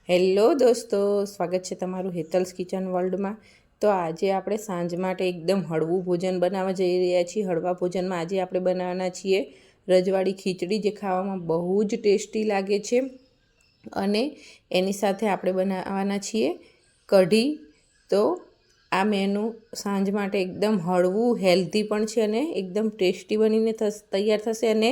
Hello દોસ્તો, સ્વાગત છે તમારું હેતલ્સ કિચન વર્લ્ડમાં। તો આજે આપણે સાંજ માટે એકદમ હળવું ભોજન બનાવવા જઈ રહ્યા છીએ। હળવા ભોજનમાં આજે આપણે બનાવવાના છીએ રજવાડી ખીચડી, જે ખાવામાં બહુ જ ટેસ્ટી લાગે છે। અને એની સાથે આપણે બનાવવાના છીએ કઢી। તો આ મેનુ સાંજ માટે એકદમ હળવું, હેલ્ધી પણ છે અને એકદમ ટેસ્ટી બનીને તૈયાર થશે અને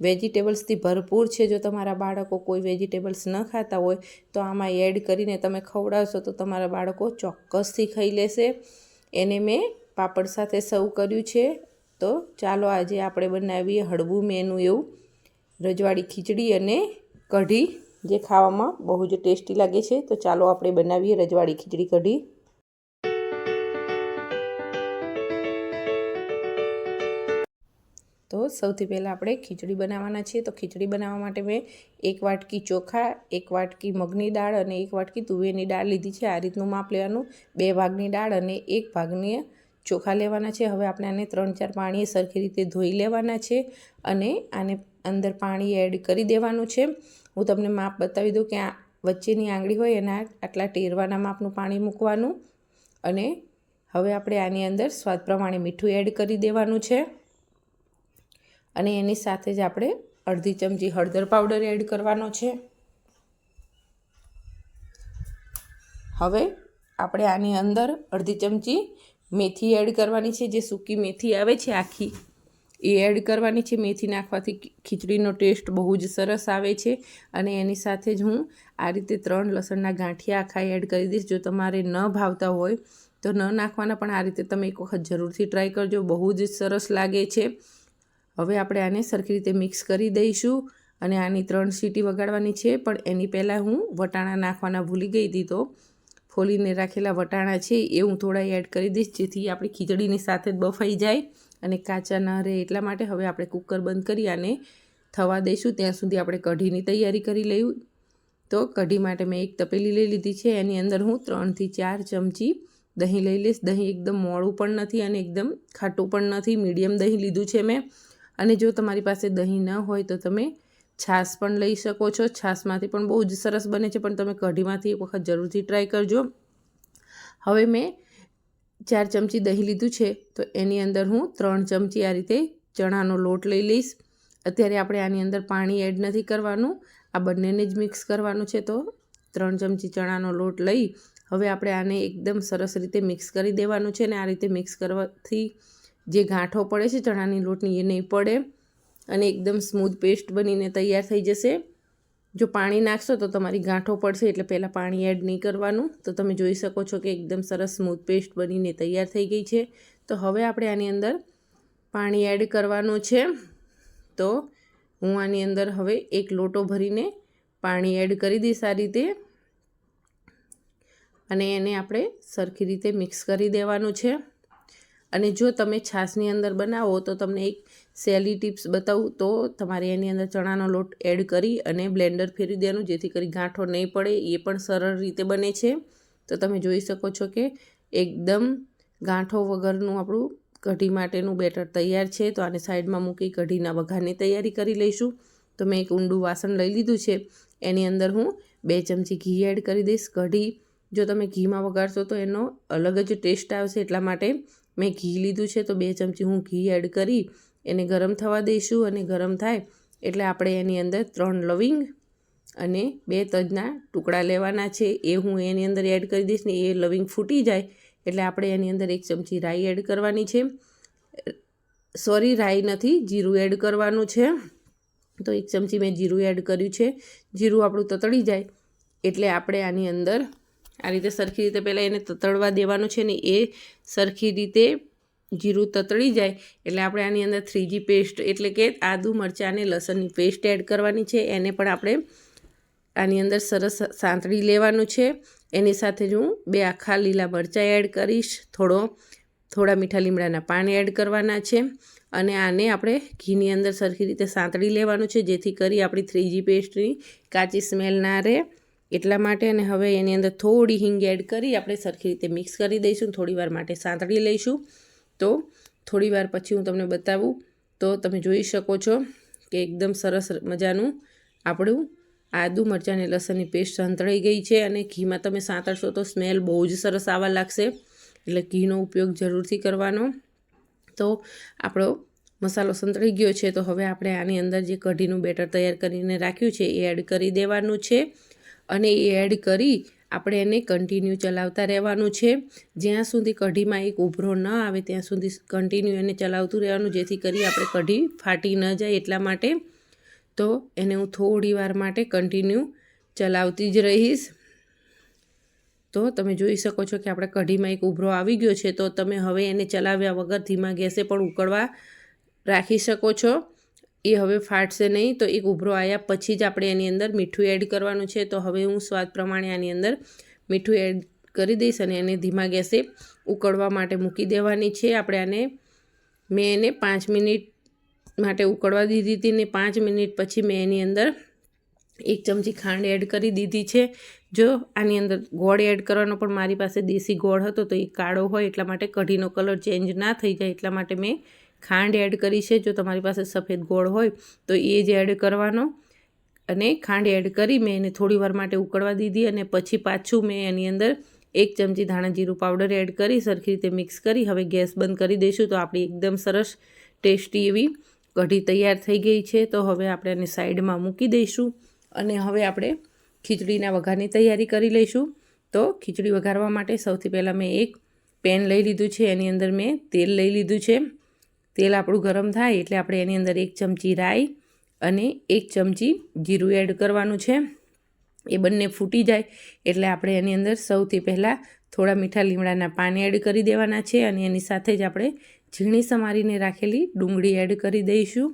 વેજીટેબલ્સથી ભરપૂર છે। જો તમારા બાળકો કોઈ વેજીટેબલ્સ ન ખાતા હોય તો આમાં એડ કરીને તમે ખવડાવશો તો તમારા બાળકો ચોક્કસથી ખાઈ લેશે। એને મેં પાપડ સાથે સર્વ કર્યું છે। તો ચાલો આજે આપણે બનાવીએ હળવું મેનુ એવું રજવાડી ખીચડી અને કઢી, જે ખાવામાં બહુ જ ટેસ્ટી લાગે છે। તો ચાલો આપણે બનાવીએ રજવાડી ખીચડી કઢી। તો સૌથી પહેલાં આપણે ખીચડી બનાવવાના છીએ। તો ખીચડી બનાવવા માટે મેં 1 વાટકી ચોખા, 1 વાટકી મગની દાળ અને 1 વાટકી તુવેરની દાળ લીધી છે। આ રીતનું માપ લેવાનું। 2 ભાગની દાળ અને 1 ભાગની ચોખા લેવાના છે। હવે આપણે આને 3-4 પાણીએ સરખી રીતે ધોઈ લેવાના છે અને આને અંદર પાણી એડ કરી દેવાનું છે। હું તમને માપ બતાવી દઉં કે આ વચ્ચેની આંગળી હોય એના આટલા ટેરવાના માપનું પાણી મૂકવાનું। અને હવે આપણે આની અંદર સ્વાદ પ્રમાણે મીઠું એડ કરી દેવાનું છે અને એની સાથે જ આપણે અડધી ચમચી હળદર પાવડર એડ કરવાનો છે। હવે આપણે આની અંદર અડધી ચમચી મેથી એડ કરવાની છે, જે સૂકી મેથી આવે છે આખી, એ એડ કરવાની છે। મેથી નાખવાથી ખીચડીનો ટેસ્ટ બહુ જ સરસ આવે છે। અને એની સાથે જ હું આ રીતે 3 લસણના ગાંઠિયા આખા એડ કરી દઈશ। જો તમારે ન ભાવતા હોય તો ન નાખવાના, પણ આ રીતે તમે એક વખત જરૂરથી ટ્રાય કરજો, બહુ જ સરસ લાગે છે। હવે આપણે આને સરખી રીતે મિક્સ કરી દઈશું અને આની 3 સીટી વગાડવાની છે। પણ એની પહેલાં હું વટાણા નાખવાના ભૂલી ગઈ હતી, તો ફોલીને રાખેલા વટાણા છે એ હું થોડા એડ કરી દઈશ, જેથી આપણી ખીચડીની સાથે જ બફાઈ જાય અને કાચા ન રહે એટલા માટે। હવે આપણે કુકર બંધ કરી આને થવા દઈશું, ત્યાં સુધી આપણે કઢીની તૈયારી કરી લઈએ। તો કઢી માટે મેં એક તપેલી લઈ લીધી છે। એની અંદર હું 3થી 4 ચમચી દહીં લઈ લઈશ। દહીં એકદમ મોળું પણ નથી અને એકદમ ખાટું પણ નથી, મીડિયમ દહીં લીધું છે મેં। અને જો તમારી પાસે દહીં ન હોય તો તમે છાશ પણ લઈ શકો છો। છાશમાંથી પણ બહુ જ સરસ બને છે, પણ તમે કઢીમાંથી એક વખત જરૂરથી ટ્રાય કરજો। હવે મેં 4 ચમચી દહીં લીધું છે, તો એની અંદર હું 3 ચમચી આ રીતે ચણાનો લોટ લઈ લઈશ। અત્યારે આપણે આની અંદર પાણી એડ નથી કરવાનું, આ બંનેને જ મિક્સ કરવાનું છે। તો 3 ચમચી ચણાનો લોટ લઈ હવે આપણે આને એકદમ સરસ રીતે મિક્સ કરી દેવાનું છે। અને આ રીતે મિક્સ કરવાથી જે ગાંઠો પડે છે ચણાની લોટની એ નહીં પડે અને એકદમ સ્મૂથ પેસ્ટ બનીને તૈયાર થઈ જશે। જો પાણી નાખશો તો તમારી ગાંઠો પડશે, એટલે પહેલાં પાણી એડ નહીં કરવાનું। તો તમે જોઈ શકો છો કે એકદમ સરસ સ્મૂથ પેસ્ટ બનીને તૈયાર થઈ ગઈ છે। તો હવે આપણે આની અંદર પાણી એડ કરવાનું છે। તો હું આની અંદર હવે 1 લોટો ભરીને પાણી એડ કરી દઈશ આ રીતે, અને એને આપણે સરખી રીતે મિક્સ કરી દેવાનું છે। અને જો તમે છાશની અંદર બનાવો તો તમને એક સહેલી ટિપ્સ બતાવું, તો તમારે એની અંદર ચણાનો લોટ એડ કરી અને બ્લેન્ડર ફેરવી દેવાનું, જેથી કરી ગાંઠો નહીં પડે, એ પણ સરળ રીતે બને છે। તો તમે જોઈ શકો છો કે એકદમ ગાંઠો વગરનું આપણું કઢી માટેનું બેટર તૈયાર છે। તો આને સાઈડમાં મૂકી કઢીના વઘારની તૈયારી કરી લઈશું। તો મેં એક ઊંડું વાસણ લઈ લીધું છે, એની અંદર હું 2 ચમચી ઘી એડ કરી દઈશ। કઢી જો તમે ઘીમાં વઘારશો તો એનો અલગ જ ટેસ્ટ આવશે, એટલા માટે મેં ઘી લીધું છે। તો 2 ચમચી હું ઘી એડ કરી એને ગરમ થવા દઈશું, અને ગરમ થાય એટલે આપણે એની અંદર 3 લવિંગ અને 2 તજના ટુકડા લેવાના છે, એ હું એની અંદર એડ કરી દઈશ। ને એ લવિંગ ફૂટી જાય એટલે આપણે એની અંદર 1 ચમચી રાઈ એડ કરવાની છે। સોરી, રાઈ નથી, જીરું એડ કરવાનું છે। તો 1 ચમચી મેં જીરું એડ કર્યું છે। જીરું આપણું તતડી જાય એટલે આપણે આની અંદર આ રીતે સરખી રીતે પહેલાં એને તતડવા દેવાનું છે, ને એ સરખી રીતે જીરું તતડી જાય એટલે આપણે આની અંદર 3G પેસ્ટ એટલે કે આદુ, મરચાં અને લસણની પેસ્ટ એડ કરવાની છે। એને પણ આપણે આની અંદર સરસ સાંતળી લેવાનું છે। એની સાથે જ હું 2 આખા લીલા મરચાં એડ કરીશ, થોડા મીઠા લીમડાના પાન એડ કરવાના છે। અને આને આપણે ઘીની અંદર સરખી રીતે સાંતળી લેવાનું છે, જેથી કરી આપણી 3G પેસ્ટની કાચી સ્મેલ ના રહે એટલા માટે। અને હવે એની અંદર થોડી હિંગ એડ કરી આપણે સરખી રીતે મિક્સ કરી દઈશું, થોડીવાર માટે સાંતળી લઈશું। તો થોડીવાર પછી હું તમને બતાવું, તો તમે જોઈ શકો છો કે એકદમ સરસ મજાનું આપણું આદુ મરચાં અને લસણની પેસ્ટ સંતળાઈ ગઈ છે અને ઘીમાં તમે સાંતળશો તો સ્મેલ બહુ જ સરસ આવવા લાગશે, એટલે ઘીનો ઉપયોગ જરૂરથી કરવાનો. તો આપણો મસાલો સંતળાઈ ગયો છે. તો હવે આપણે આની અંદર જે કઢીનું બેટર તૈયાર કરીને રાખ્યું છે એ એડ કરી દેવાનું છે અને એ એડ કરી આપણે એને કન્ટિન્યુ ચલાવતા રહેવાનું છે. જ્યાં સુધી કઢીમાં એક ઉભરો ન આવે ત્યાં સુધી કન્ટિન્યુ એને ચલાવતું રહેવાનું, જેથી કરી આપણે કઢી ફાટી ન જાય એટલા માટે. તો એને હું થોડી વાર માટે કન્ટિન્યુ ચલાવતી જ રહીશ. તો તમે જોઈ શકો છો કે આપણે કઢીમાં એક ઉભરો આવી ગયો છે. તો તમે હવે એને ચલાવ્યા વગર ધીમા ગેસે પણ ઉકળવા રાખી શકો છો. એ હવે ફાટશે નહીં. તો એક ઉભરો આવ્યા પછી જ આપણે એની અંદર મીઠું એડ કરવાનું છે. તો હવે હું સ્વાદ પ્રમાણે આની અંદર મીઠું એડ કરી દઈશ અને એને ધીમા ગેસે ઉકળવા માટે મૂકી દેવાની છે. આપણે મેં એને 5 મિનિટ માટે ઉકળવા દીધી હતી ને 5 મિનિટ પછી મેં એની અંદર 1 ચમચી ખાંડ એડ કરી દીધી છે. જો આની અંદર ગોળ એડ કરવાનો પણ મારી પાસે દેશી ગોળ હતો તો એ કાળો હોય એટલા માટે કઢીનો કલર ચેન્જ ના થઈ જાય એટલા માટે મેં ખાંડ એડ કરી છે. જો તમારી પાસે સફેદ ગોળ હોય તો એ જ એડ કરવાનો. અને ખાંડ એડ કરી મેં એને થોડી વાર માટે ઉકળવા દીધી અને પછી પાછું મેં એની અંદર 1 ચમચી ધાણા જીરું પાવડર એડ કરી સરખી રીતે મિક્સ કરી હવે ગેસ બંધ કરી દઈશું. તો આપણી એકદમ સરસ ટેસ્ટી એવી કઢી તૈયાર થઈ ગઈ છે. તો હવે આપણે એને સાઈડમાં મૂકી દઈશું અને હવે આપણે ખીચડીના વઘારની તૈયારી કરી લઈશું. તો ખીચડી વઘારવા માટે સૌથી પહેલાં મેં એક પેન લઈ લીધું છે. એની અંદર મેં તેલ લઈ લીધું છે. તેલ આપણું ગરમ થાય એટલે આપણે એની અંદર 1 ચમચી રાઈ અને 1 ચમચી જીરું એડ કરવાનું છે. એ બંને ફૂટી જાય એટલે આપણે એની અંદર સૌથી પહેલાં થોડા મીઠા લીમડાના પાન એડ કરી દેવાના છે અને એની સાથે જ આપણે ઝીણી સમારીને રાખેલી ડુંગળી એડ કરી દઈશું.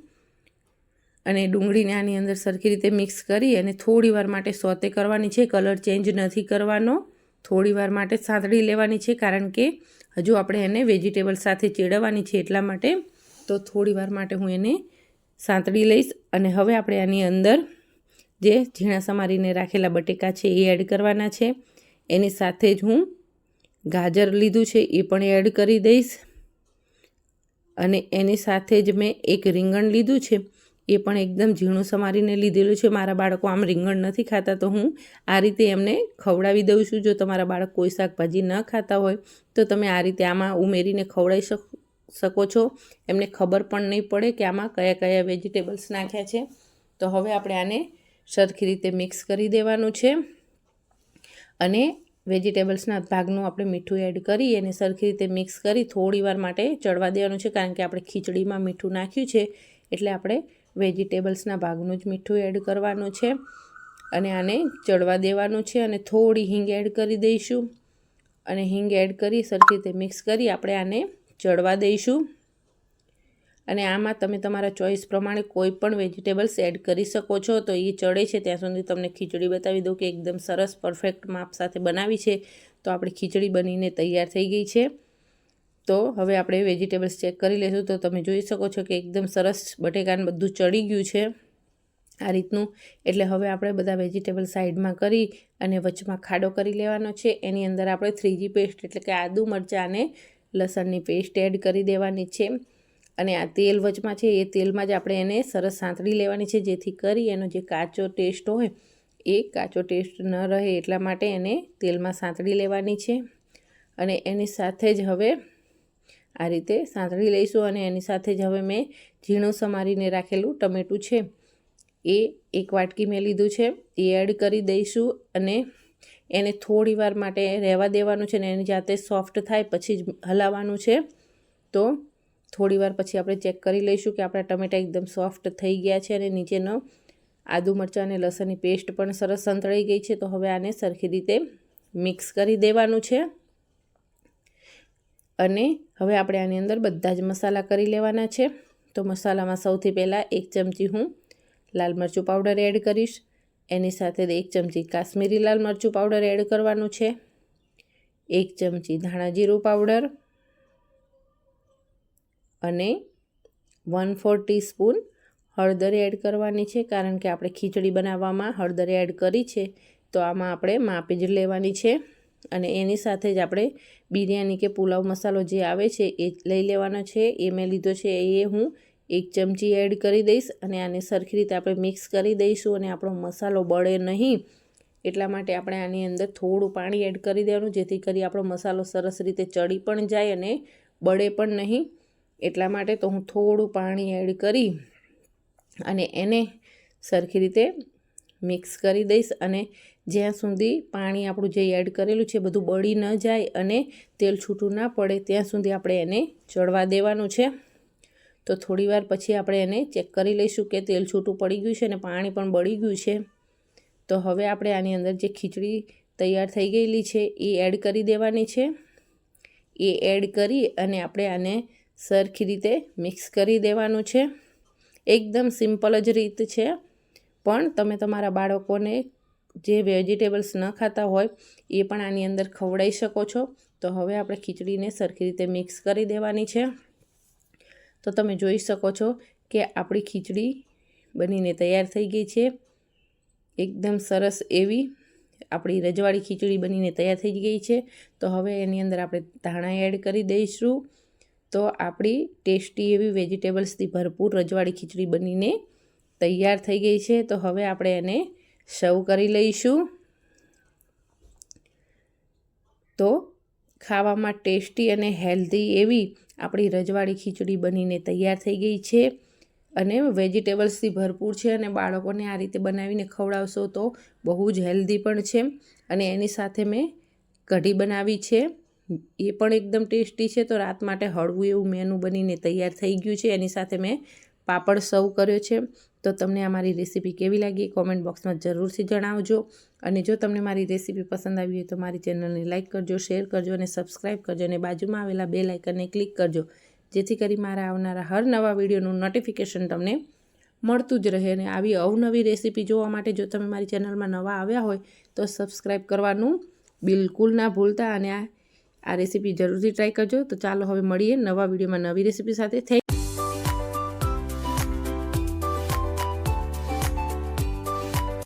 અને ડુંગળીને આની અંદર સરખી રીતે મિક્સ કરી અને થોડી વાર માટે સોતે કરવાની છે. કલર ચેન્જ નથી કરવાનો, થોડી વાર માટે સાંતળી લેવાની છે, કારણ કે હજુ આપણે એને વેજીટેબલ સાથે ચેડવવાની છે એટલા માટે. તો થોડી વાર માટે હું એને સાંતળી લઈશ. અને હવે આપણે આની અંદર જે ઝીણા સમારીને રાખેલા બટેકા છે એ એડ કરવાના છે. એની સાથે જ હું ગાજર લીધું છે એ પણ એડ કરી દઈશ. અને એની સાથે જ મેં એક રીંગણ લીધું છે, એ પણ એકદમ ઝીણું સમારીને લીધેલું છે. મારા બાળકો આમ રીંગણ નથી ખાતા તો હું આ રીતે એમને ખવડાવી દઉં છું. જો તમારા બાળક કોઈ શાકભાજી ન ખાતા હોય તો તમે આ રીતે આમાં ઉમેરીને ખવડાવી શકો છો. એમને ખબર પણ નહીં પડે કે આમાં કયા કયા વેજીટેબલ્સ નાખ્યા છે. તો હવે આપણે આને સરખી રીતે મિક્સ કરી દેવાનું છે અને વેજીટેબલ્સના ભાગનું આપણે મીઠું એડ કરી અને સરખી રીતે મિક્સ કરી થોડી વાર માટે ચડવા દેવાનું છે, કારણ કે આપણે ખીચડીમાં મીઠું નાખ્યું છે એટલે આપણે વેજીટેબલ્સના ભાગનું જ મીઠું એડ કરવાનું છે. અને આને ચડવા દેવાનું છે અને થોડી હિંગ એડ કરી દઈશું અને હિંગ એડ કરી સરખી રીતે મિક્સ કરી આપણે આને ચડવા દઈશું. અને આમાં તમે તમારા ચોઈસ પ્રમાણે કોઈ પણ વેજીટેબલ્સ એડ કરી શકો છો. તો એ ચડે છે ત્યાં સુધી તમને ખીચડી બતાવી દઉં કે એકદમ સરસ પરફેક્ટ માપ સાથે બનાવી છે. તો આપણી ખીચડી બનીને તૈયાર થઈ ગઈ છે. તો હવે આપણે વેજીટેબલ્સ ચેક કરી લઈશું. તો તમે જોઈ શકો છો કે એકદમ સરસ બટેકાને બધું ચડી ગયું છે આ રીતનું. એટલે હવે આપણે બધા વેજીટેબલ સાઈડમાં કરી અને વચમાં ખાડો કરી લેવાનો છે. એની અંદર આપણે 3G પેસ્ટ એટલે કે આદુ મરચાં અને લસણની પેસ્ટ એડ કરી દેવાની છે. અને આ તેલ વચમાં છે એ તેલમાં જ આપણે એને સરસ સાંતળી લેવાની છે, જેથી કરી એનો જે કાચો ટેસ્ટ હોય એ કાચો ટેસ્ટ ન રહે એટલા માટે એને તેલમાં સાંતળી લેવાની છે. અને એની સાથે જ હવે આ રીતે સાંતળી લઈશું અને એની સાથે જ હવે મેં ઝીણું સમારીને રાખેલું ટમેટું છે એ 1 વાટકી મેં લીધું છે એ એડ કરી દઈશું અને એને થોડી વાર માટે રહેવા દેવાનું છે. ને એની જાતે સોફ્ટ થાય પછી જ હલાવવાનું છે. તો થોડી વાર પછી આપણે ચેક કરી લઈશું કે આપણા ટમેટાં એકદમ સોફ્ટ થઈ ગયા છે અને નીચેનો આદુ મરચાં અને લસણની પેસ્ટ પણ સરસ સંતળાઈ ગઈ છે. તો હવે આને સરખી રીતે મિક્સ કરી દેવાનું છે. અને હવે આપણે આની અંદર બધા જ મસાલા કરી લેવાના છે. તો મસાલામાં સૌથી પહેલાં 1 ચમચી હું લાલ મરચું પાવડર એડ કરીશ. એની સાથે 1 ચમચી કાશ્મીરી લાલ મરચું પાવડર એડ કરવાનું છે. 1 ચમચી ધાણા જીરું પાવડર અને 1/4 ટીસ્પૂન હળદર એડ કરવાની છે, કારણ કે આપણે ખીચડી બનાવવામાં હળદર એડ કરી છે. તો આમાં આપણે માપે જ લેવાની છે. અને એની સાથે જ આપણે બિરયાની કે પુલાવ મસાલો જે આવે છે એ લઈ લેવાનો છે. એ મેં લીધો છે, એ હું 1 ચમચી એડ કરી દઈશ અને આને સરખી રીતે આપણે મિક્સ કરી દઈશું અને આપણો મસાલો બળે નહીં એટલા માટે આપણે આની અંદર થોડું પાણી એડ કરી દેવાનું, જેથી કરી આપણો મસાલો સરસ રીતે ચડી પણ જાય અને બળે પણ નહીં. એટલા માટે તો હું થોડું પાણી એડ કરી અને એને સરખી રીતે મિક્સ કરી દઈશ અને જ્યાં સુધી પાણી આપણું જે એડ કરેલું છે બધું બળી ન જાય અને તેલ છૂટું ના પડે ત્યાં સુધી આપણે એને ચડવા દેવાનું છે. તો થોડીવાર પછી આપણે એને ચેક કરી લઈશું કે તેલ છૂટું પડી ગયું છે અને પાણી પણ બળી ગયું છે. તો હવે આપણે આની અંદર જે ખીચડી તૈયાર થઈ ગયેલી છે એ એડ કરી દેવાની છે. એ એડ કરી અને આપણે આને સરખી રીતે મિક્સ કરી દેવાનું છે. એકદમ સિમ્પલ જ રીત છે, પણ તમે તમારા બાળકોને જે વેજીટેબલ્સ ન ખાતા હોય એ પણ આની અંદર ખવડાવી શકો છો. તો હવે આપણે ખીચડીને સરખી રીતે મિક્સ કરી દેવાની છે. તો તમે જોઈ શકો છો કે આપણી ખીચડી બનીને તૈયાર થઈ ગઈ છે. એકદમ સરસ એવી આપણી રજવાડી ખીચડી બનીને તૈયાર થઈ ગઈ છે. તો હવે એની અંદર આપણે ધાણા એડ કરી દઈશું. તો આપણી ટેસ્ટી એવી વેજીટેબલ્સથી ભરપૂર રજવાડી ખીચડી બનીને તૈયાર થઈ ગઈ છે. તો હવે આપણે એને સર્વ કરી લઈશું. તો ખાવામાં ટેસ્ટી અને હેલ્ધી એવી આપણી રજવાડી ખીચડી બનીને તૈયાર થઈ ગઈ છે અને વેજીટેબલ્સથી ભરપૂર છે અને બાળકોને આ રીતે બનાવીને ખવડાવશો તો બહુ જ હેલ્ધી પણ છે. અને એની સાથે મેં કઢી બનાવી છે, એ પણ એકદમ ટેસ્ટી છે. તો રાત માટે હળવું એવું મેનુ બનીને તૈયાર થઈ ગયું છે. એની સાથે મેં પાપડ સર્વ કર્યો છે. તો તમને આ મારી રેસીપી કેવી લાગી કોમેન્ટ બોક્સમાં જરૂરથી જણાવજો. અને જો તમને મારી રેસીપી પસંદ આવી હોય તો મારી ચેનલને લાઇક કરજો, શેર કરજો અને સબસ્ક્રાઈબ કરજો અને બાજુમાં આવેલા બેલ આઇકનને ક્લિક કરજો, જેથી કરી મારા આવનારા હર નવા વિડીયોનું નોટિફિકેશન તમને મળતું જ રહે. અને આવી અવનવી રેસીપી જોવા માટે જો તમે મારી ચેનલમાં નવા આવ્યા હોય તો સબસ્ક્રાઈબ કરવાનું બિલકુલ ના ભૂલતા અને આ રેસીપી જરૂરથી ટ્રાય કરજો. તો ચાલો હવે મળીએ નવા વિડીયોમાં નવી રેસીપી સાથે.